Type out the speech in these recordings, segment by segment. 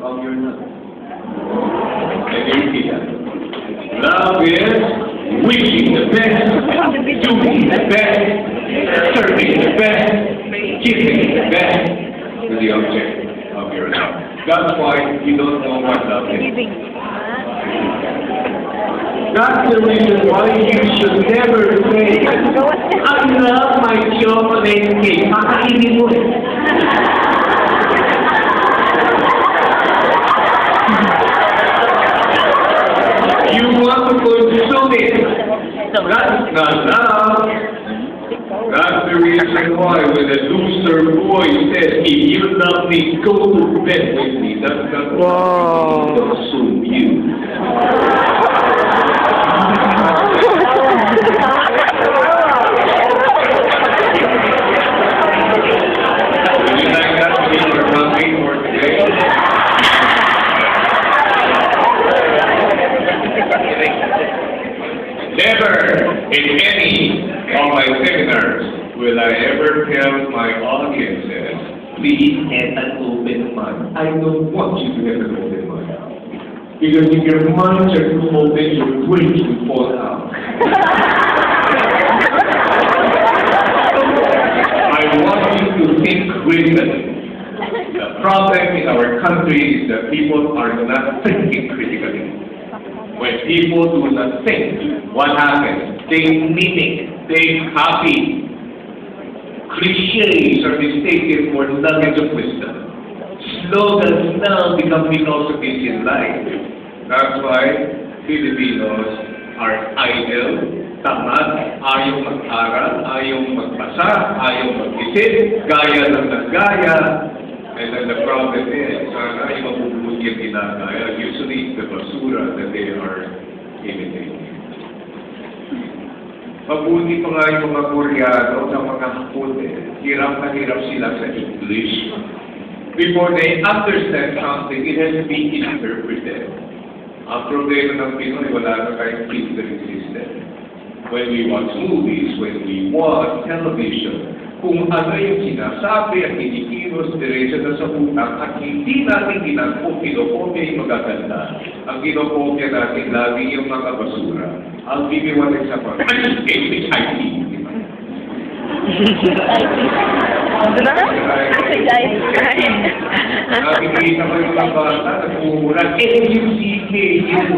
of your love. And you see that. Love is wishing the best, doing the best, serving the best, giving the best to the object of your love. That's why you don't know what love is. That's the reason why you should never say, I love my chocolate cake. Makainin mo. You want to consume it. That's not love. That's the reason why when the loser boy says, if you love me, go to bed with me. That's not love. Consume you. Never in any of my seminars will I ever tell my audiences, please have an open mind. I don't want you to have an open mind. Because if your minds are too open, your brains will fall out. I want you to think critically. The problem in our country is that people are not thinking critically. When people do not think, what happens? They mimic, they copy. Clichés are mistaken for nuggets of wisdom. Slogans now become philosophies in life. That's why Filipinos are idle, tamad, ayaw mag-aral, ayaw magbasa, ayaw mag-isip, gaya lang ng gaya. And then the problem is, sana yung mabubuti ang ginagaya, usually the basura that they are imitating. Mabuti pa nga yung mga Koreano sa mga Hapon, hirap na hirap sila sa English. Before they understand something, it has to be interpreted. Ang problema ng Pinoy, wala na kayong filtering system. When we watch movies, when we watch television, kung ano yung sinasabi at kinikilos diretso na sa utak at hindi natin kinokopya yung magaganda. Ang kinokopya natin lagi yung mga basura. Ang bibiwanin sa mga HIT. Nakikita ko yung mga bata, nagmumulan, F-U-C-K-U.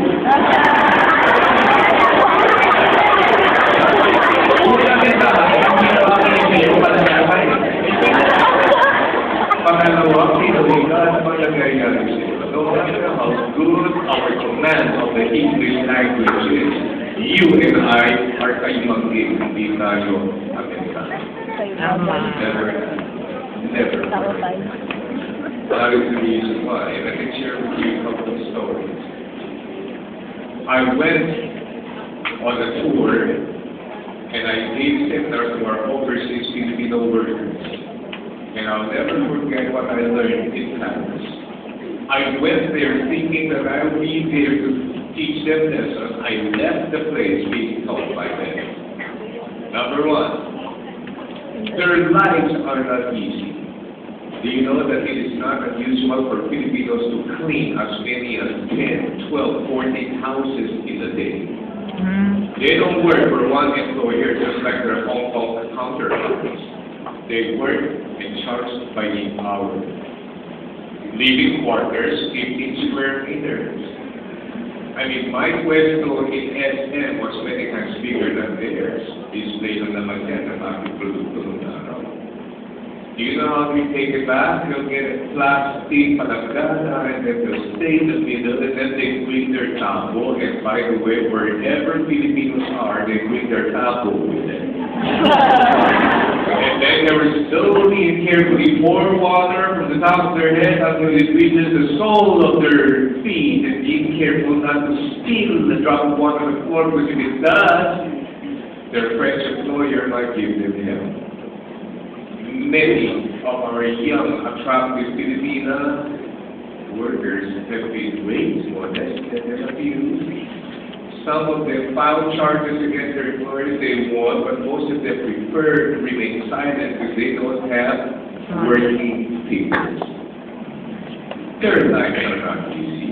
Pangalawa, pinaligan ang nangyayari sila. No matter how good our command of the English language is, you and I are kaimangin, hindi tayo Amerikano. Never. That is the reason why. And I can share with you a couple of stories. I went on a tour and I gave seminars to our overseas Filipino workers. And I'll never forget what I learned in Fancis. I went there thinking that I would be there to teach them lessons. I left the place being taught by them. Number one, their lives are not easy. Do you know that it is not unusual for Filipinos to clean as many as 10, 12, 14 houses in a day? They don't work for one employer just like their Hong Kong counterparts. They work and charged by the hour. Living quarters, 15 square meters. I mean, my puesto in SM was many times bigger than theirs. Display lang naman yan ang aking produkto ng araw. Do you know how we take it back? They'll get a plastic palagana and then they'll stay in the middle and then they bring their tabo. And by the way, wherever Filipinos are, they bring their tabo with them. And then they will slowly and carefully pour water from the top of their head until it reaches the sole of their feet, and being careful not to spill the drop of water on the floor, because if it does, their French employer might give them hell. Many of our young, attractive Filipina workers have been raised molested and abused. Some of them filed charges against their employers, they won, but most of them prefer to remain silent because they don't have working papers. their lives are not easy.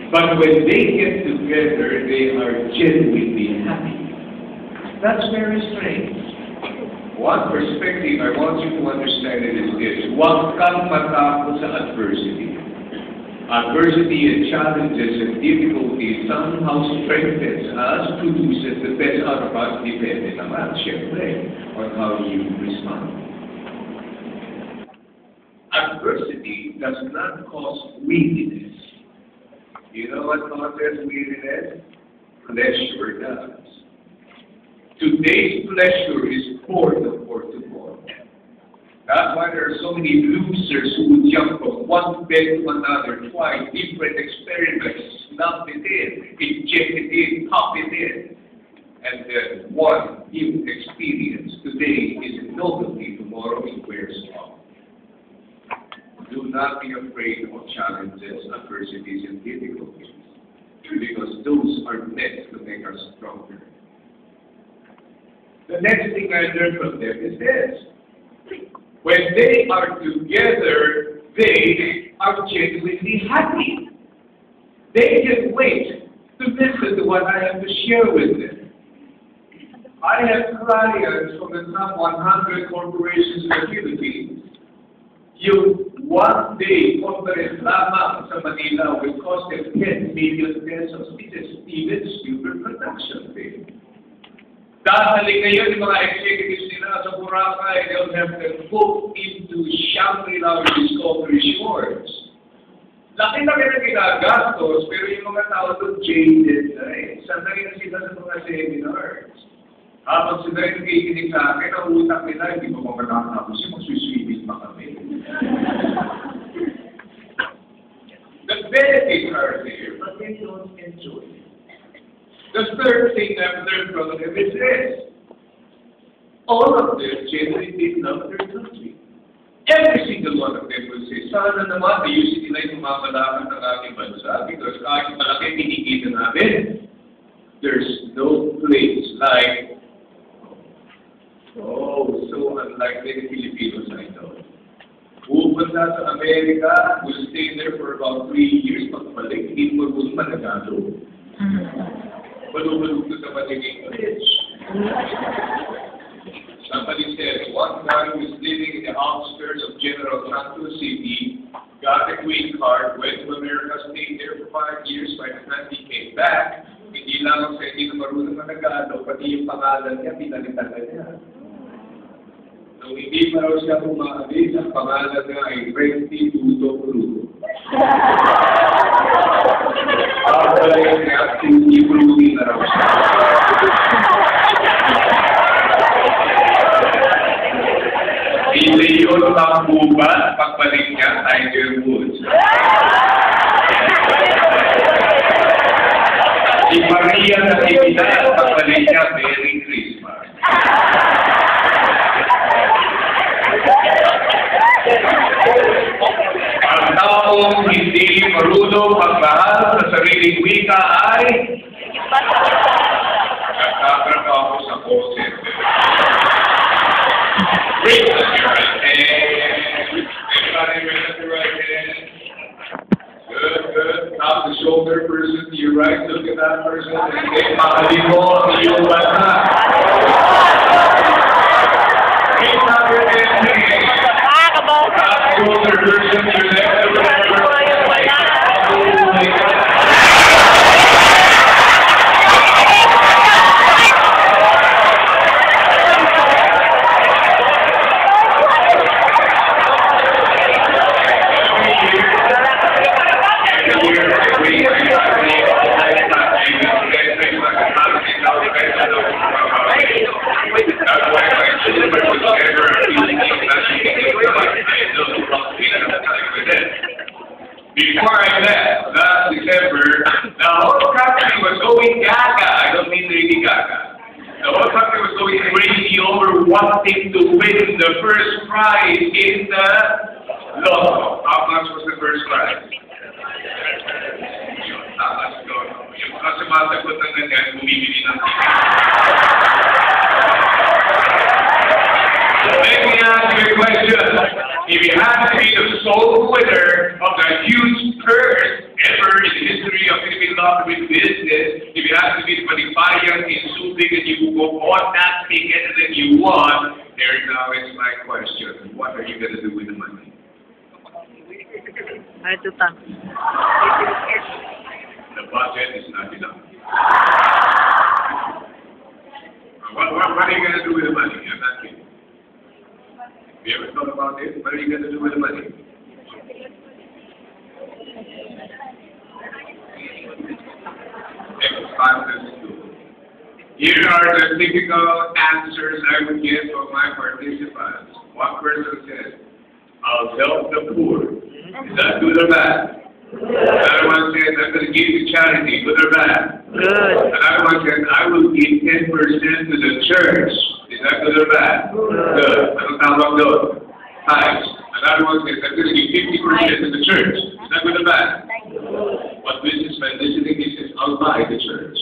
But when they get together, they are genuinely happy. That's very strange. One perspective I want you to understand it is this: huwag kang matakot sa adversity. Adversity and challenges and difficulties somehow strengthens us, produces the best out of us, depende naman, syempre, on how you respond. Adversity does not cause weakness. You know what causes weakness? Pleasure does. Today's pleasure is poured to pour. That's why there are so many losers who would jump from one bed to another, try different experiments, snap it in, inject it in, pop it in. And then one new experience today is a novelty, tomorrow it wears off. Do not be afraid of challenges, adversities, and difficulties, because those are meant to make us stronger. The next thing I learned from them is this: when they are together, they are genuinely happy. They can wait to listen to what I have to share with them. I have clients from the top 100 corporations in the Philippines. Yung one-day conference lamang sa Manila will cost them 10 million pesos. It is Steven Spielberg production fee. Dahil ngayon yung mga executives nila sa Boracay, they'll have them booked into Shangri-La Discovery Shores. Laki-laki na ginagastos, pero yung mga tao doon jaded na eh. Sanay na sila sa mga seminars. Habang sila yung nakikinig sa akin, ang utak nila, hindi pa makakatapos yung magsuswimming pa kami. The benefits are there, but they don't enjoy it. The third thing I've learned from them is this: all of them genuinely love their country. Every single one of them will say, sana naman, ayusin nila yung mamalakan ng ating bansa, because kahit malaki pinikita namin, there's no place like, so unlike many Filipinos I know. Pupunta sa Amerika, will stay there for about 3 years, pagbalik, hindi mo rin managalo. Balubulog sa paliging rich. Somebody said one guy who was living in the outskirts of General Santos City got a green card, went to America, stayed there for 5 years. By the time he came back, hindi lang sa hindi na marunong managalo, pati yung pangalan niya, pinalitan na niya. Nung hindi pa raw siya umaalis, ang pangalan niya ay Renty Tuto Crudo. Pagbalay niya, i-Crudo na raw siya. Leon Tambuban, pagbalik niya, Tiger Woods. Si Maria Natividad, pagbalik niya, Merry Christmas. Ang taong hindi marunong magmahal sa sariling wika ay nagtatrabaho sa call center. Raise up your right hand. Everybody raise up your right hand. Good, good. Top the shoulder person to your right. Look at that person and say, mahalin mo ang iyong bata. Raise up your hand. Top shoulder person to your left. Before I left last December, the whole country was going gaga. I don't mean Lady Gaga. The whole country was going crazy over wanting to win the first prize in the lotto. How much was the first prize? Yung kasi masagot ng ganyan, bumibili ng ticket. Let me ask you a question. If you had to be the sole winner of the huge purse ever in the history of Philippine lottery business. If you have to be Manipayan in Subic and you bought that ticket and then you won, there now is my question. What are you going to do with the money? The budget is not enough. What are you going to do with the money? I'm asking. Have you ever thought about this? What are you going to do with the money? Here are the typical answers I would give for my participants. One person says, I'll help the poor. Is that good or bad? Another one says, I'm going to give to charity. Good or bad? Good. Another one says, I will give 10% to the church. Is that good or bad? Good. Anong tawag doon? Tithes. Another one says, I'm going to give 50% to the church. Is that good or bad? What businessman listening, he says, I'll buy the church.